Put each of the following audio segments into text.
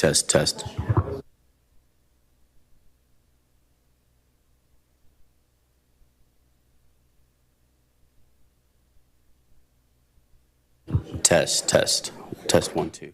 Test, test. Test, test. Test 1, 2.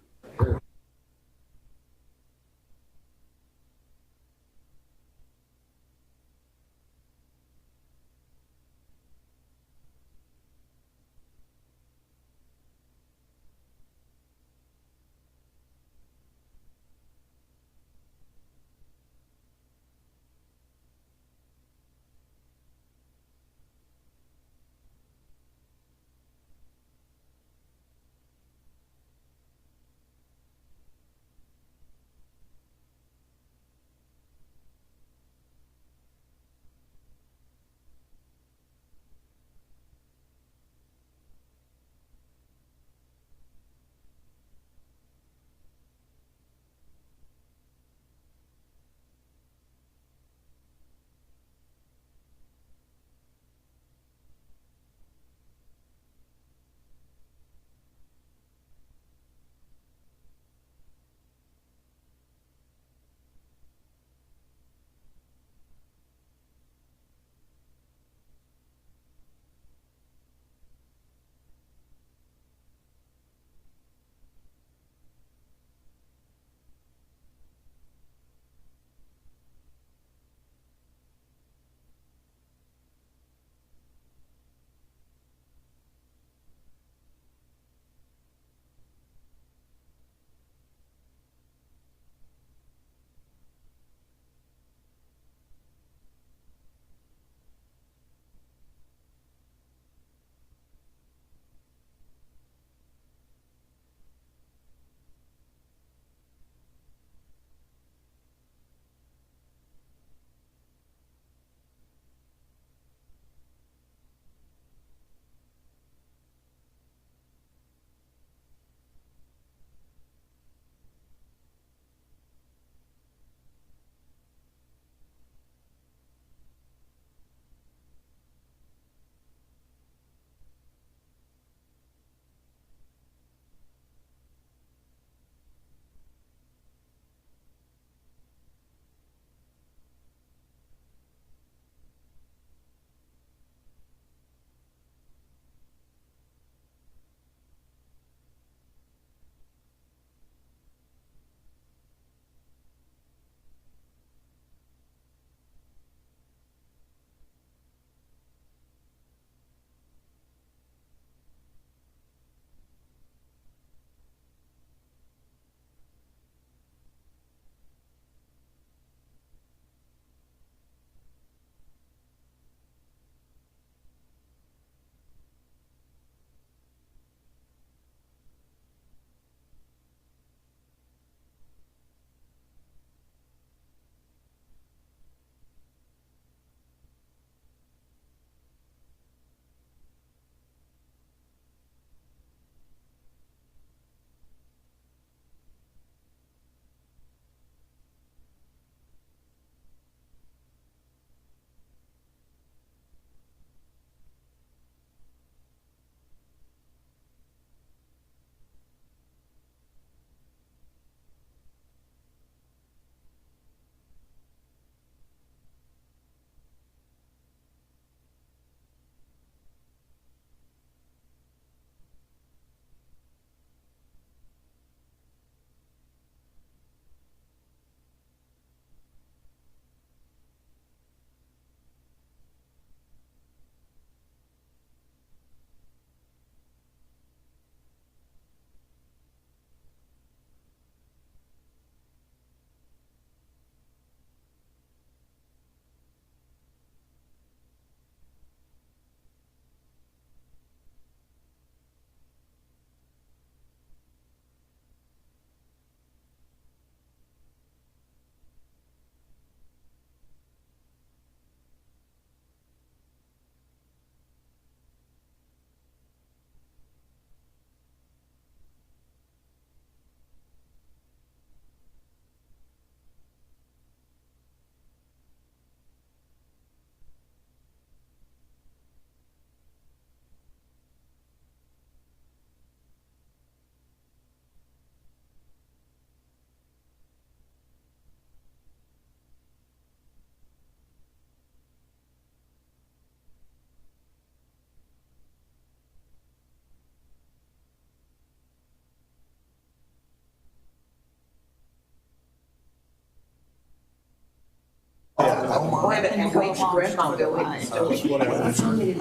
Well, and Wade's grandma building still.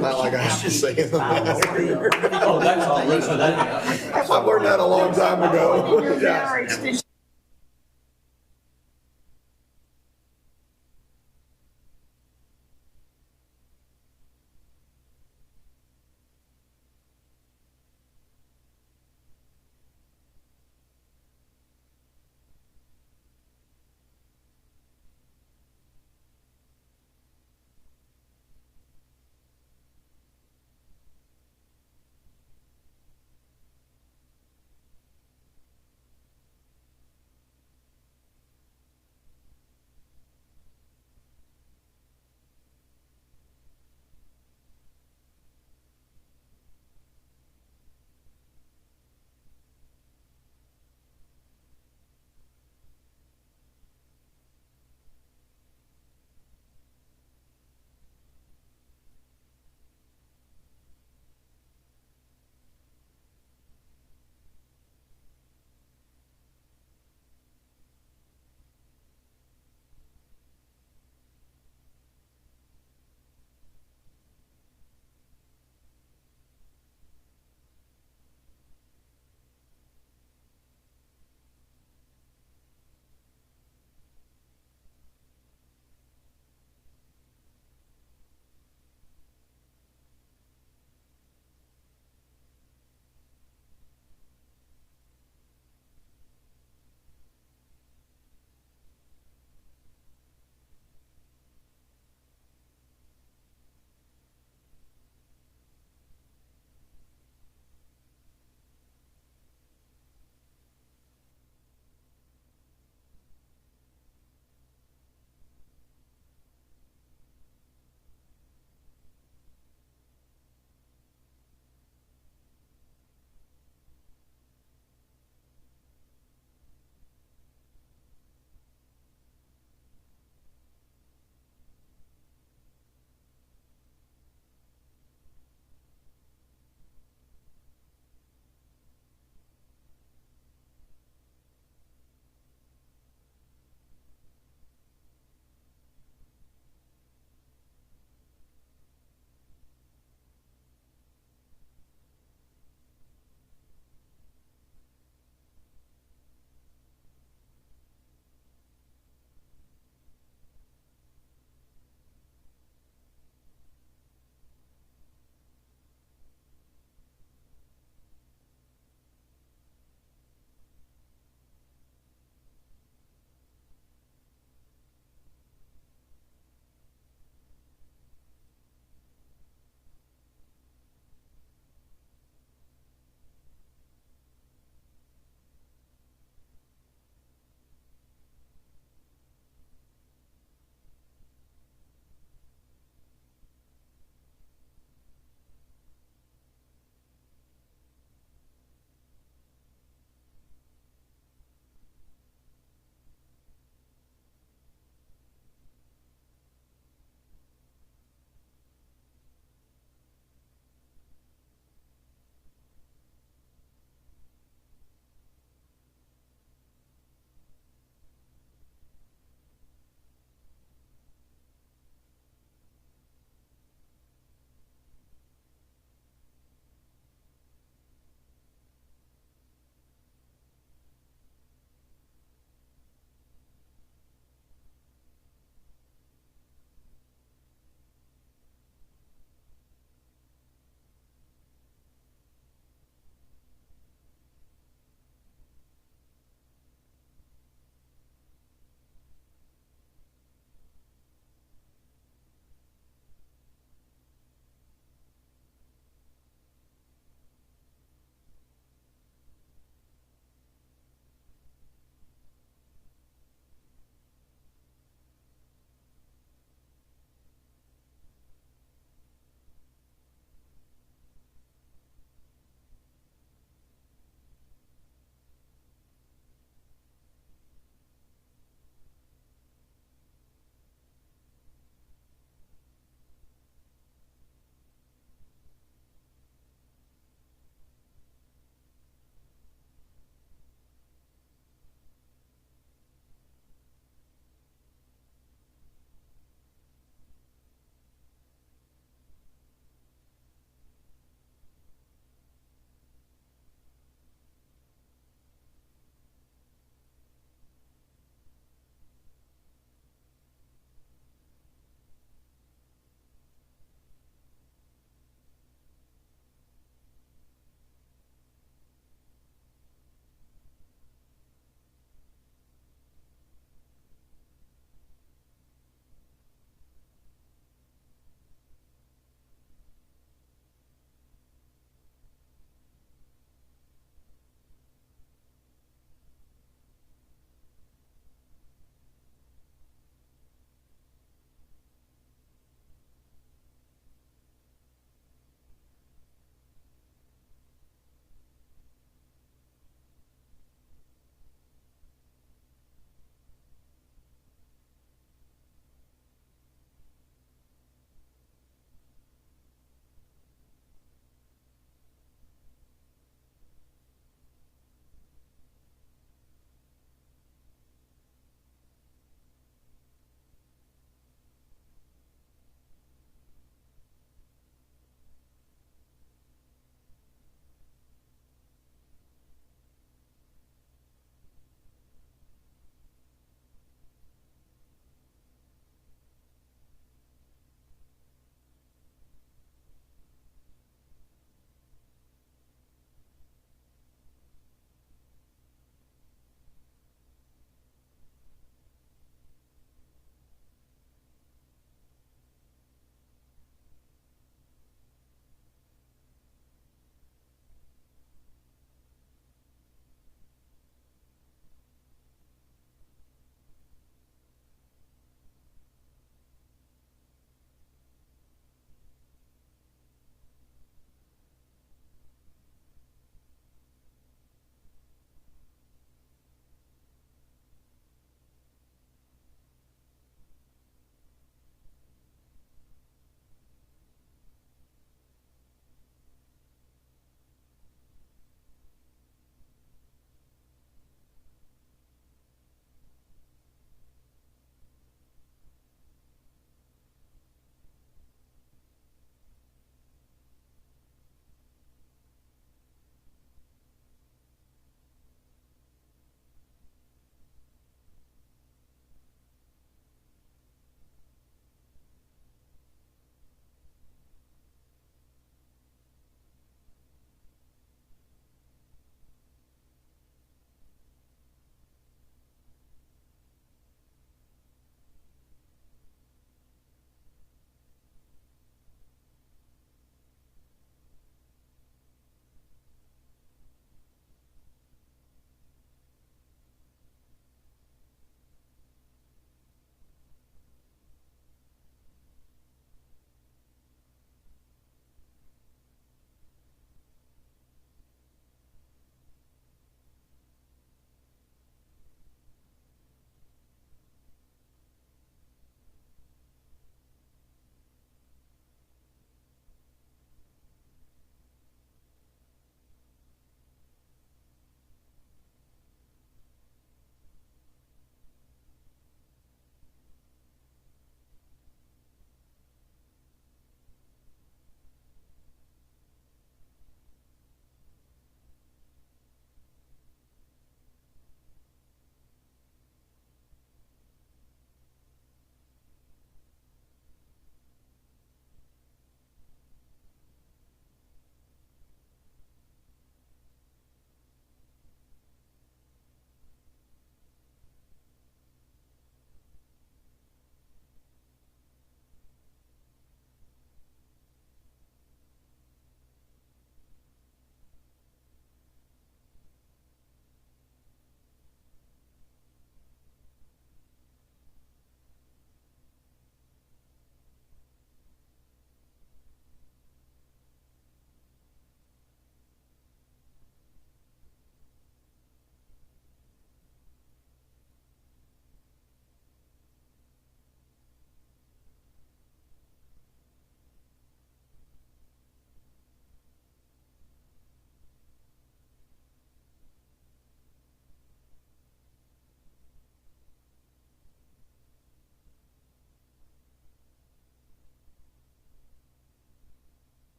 Not like I have to say it. Oh, that's all, so that. I learned that a long time ago. Yeah.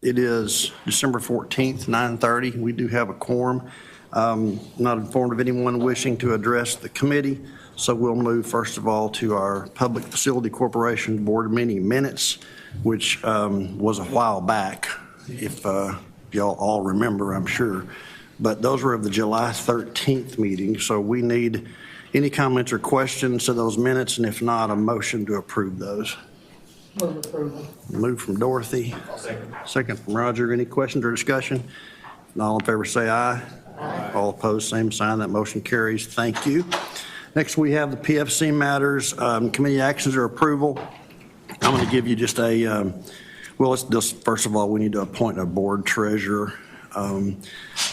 It is December 14th, 9:30. We do have a quorum. Not informed of anyone wishing to address the committee, so we'll move first of all to our Public Facility Corporation Board meeting minutes, which was a while back, if y'all all remember, I'm sure. But those were of the July 13th meeting, so we need any comments or questions to those minutes, and if not, a motion to approve those. Move approval. Move from Dorothy. Second from Roger. Any questions or discussion? All in favor say aye. Aye. All opposed, same sign. That motion carries. Thank you. Next, we have the PFC matters, committee actions or approval. I'm going to give you just a, well, let's just, first of all, we need to appoint a board treasurer.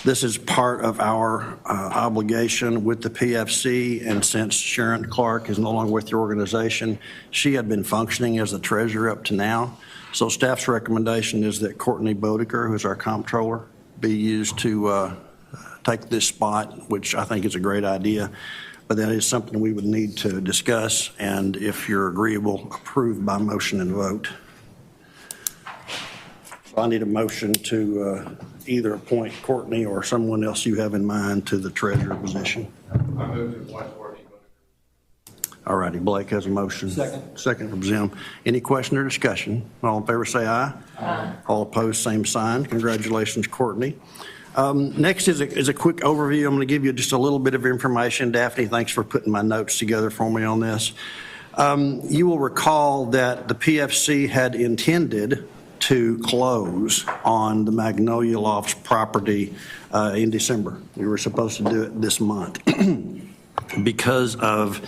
This is part of our obligation with the PFC, and since Sharon Clark is no longer with the organization, she had been functioning as the treasurer up to now. So staff's recommendation is that Courtney Bodeker, who's our comptroller, be used to take this spot, which I think is a great idea. But that is something we would need to discuss, and if you're agreeable, approved by motion and vote. So I need a motion to either appoint Courtney or someone else you have in mind to the treasurer position. I move to appoint Courtney. All righty, Blake has a motion. Second from Zim. Any question or discussion? All in favor say aye. Aye. All opposed, same sign. Congratulations, Courtney. Next is a quick overview. I'm going to give you just a little bit of information. Daphne, thanks for putting my notes together for me on this. You will recall that the PFC had intended to close on the Magnolia Lofts property in December. We were supposed to do it this month. Because of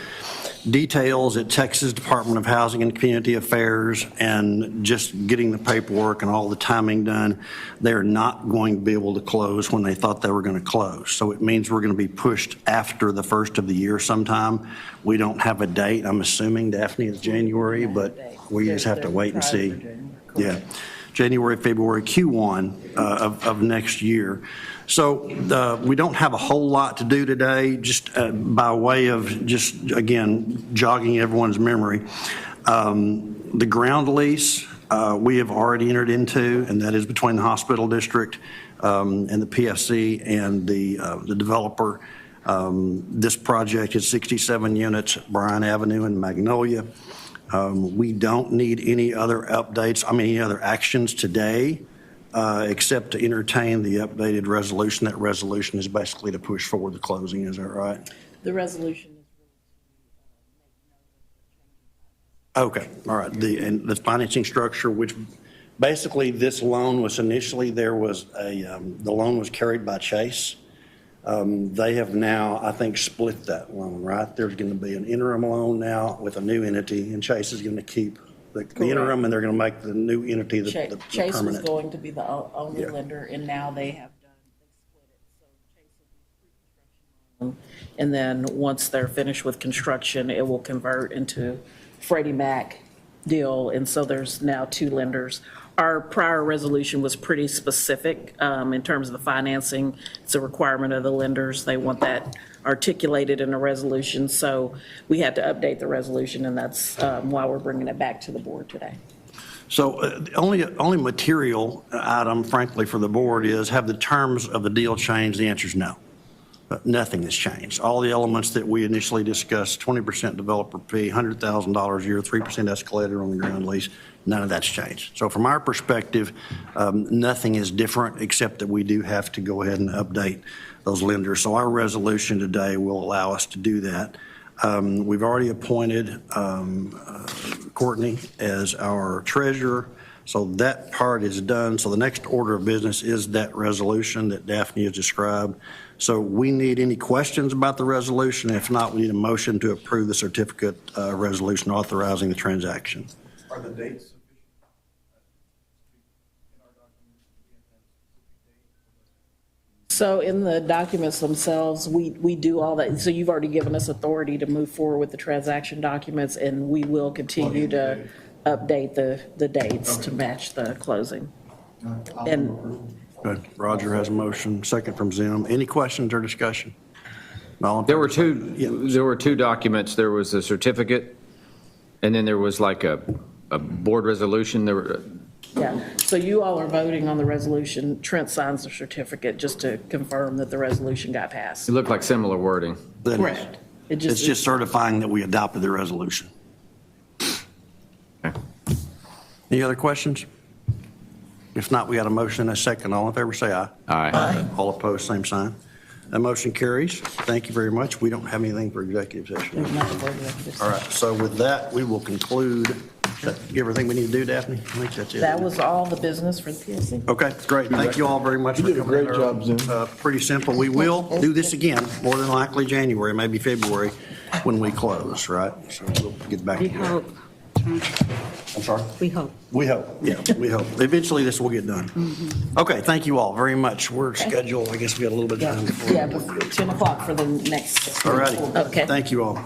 details at Texas Department of Housing and Community Affairs and just getting the paperwork and all the timing done, they're not going to be able to close when they thought they were going to close. So it means we're going to be pushed after the first of the year sometime. We don't have a date. I'm assuming, Daphne, it's January, but we just have to wait and see. Yeah, January, February, Q1 of next year. So we don't have a whole lot to do today, just by way of just, again, jogging everyone's memory. The ground lease we have already entered into, and that is between the hospital district and the PFC and the developer. This project is 67 units, Bryan Avenue in Magnolia. We don't need any other updates, any other actions today, except to entertain the updated resolution. That resolution is basically to push forward the closing, is that right? The resolution is Okay, all right. And the financing structure, which basically this loan was initially, there was the loan was carried by Chase. They have now, I think, split that loan, right? There's going to be an interim loan now with a new entity, and Chase is going to keep the interim, and they're going to make the new entity the permanent. Chase was going to be the only lender, and now they have split it. So Chase will be pre-construction loan, and then once they're finished with construction, it will convert into Freddie Mac deal, and so there's now two lenders. Our prior resolution was pretty specific in terms of the financing. It's a requirement of the lenders. They want that articulated in a resolution. So we had to update the resolution, and that's why we're bringing it back to the board today. So only material item, frankly, for the board is, have the terms of the deal changed? The answer is no. Nothing has changed. All the elements that we initially discussed, 20% developer fee, $100,000 a year, 3% escalator on the ground lease, none of that's changed. So from our perspective, nothing is different, except that we do have to go ahead and update those lenders. So our resolution today will allow us to do that. We've already appointed Courtney as our treasurer. So that part is done. So the next order of business is that resolution that Daphne has described. So we need any questions about the resolution. If not, we need a motion to approve the certificate resolution authorizing the transaction. Are the dates? So in the documents themselves, we do all that. So you've already given us authority to move forward with the transaction documents, and we will continue to update the dates to match the closing. And Good. Roger has a motion, second from Zim. Any questions or discussion? There were two documents. There was a certificate, and then there was like a board resolution. Yeah, so you all are voting on the resolution. Trent signs the certificate just to confirm that the resolution got passed. It looked like similar wording. That is- Correct. It It's just certifying that we adopted the resolution. Okay. Any other questions? If not, we got a motion and a second. All in favor, say aye. Aye. All opposed, same sign. That motion carries. Thank you very much. We don't have anything for executive session. There's nothing for executive All session. right, so with that, we will conclude. Is that everything we need to do, Daphne? I think that's it. That was all the business for the PSC. Okay, great. Thank you all very much for You did a coming. great job, Zoom. Pretty simple. We will do this again, more than likely January, maybe February, when we close, right? So we'll get back We together. hope, I'm sorry? we hope. We hope, yeah, we hope. Eventually, this will get done. Okay, thank you all very much. We're scheduled, I guess we got a little bit of time. before- Yeah, but 10 o'clock for the next. All righty. Okay. Thank you all.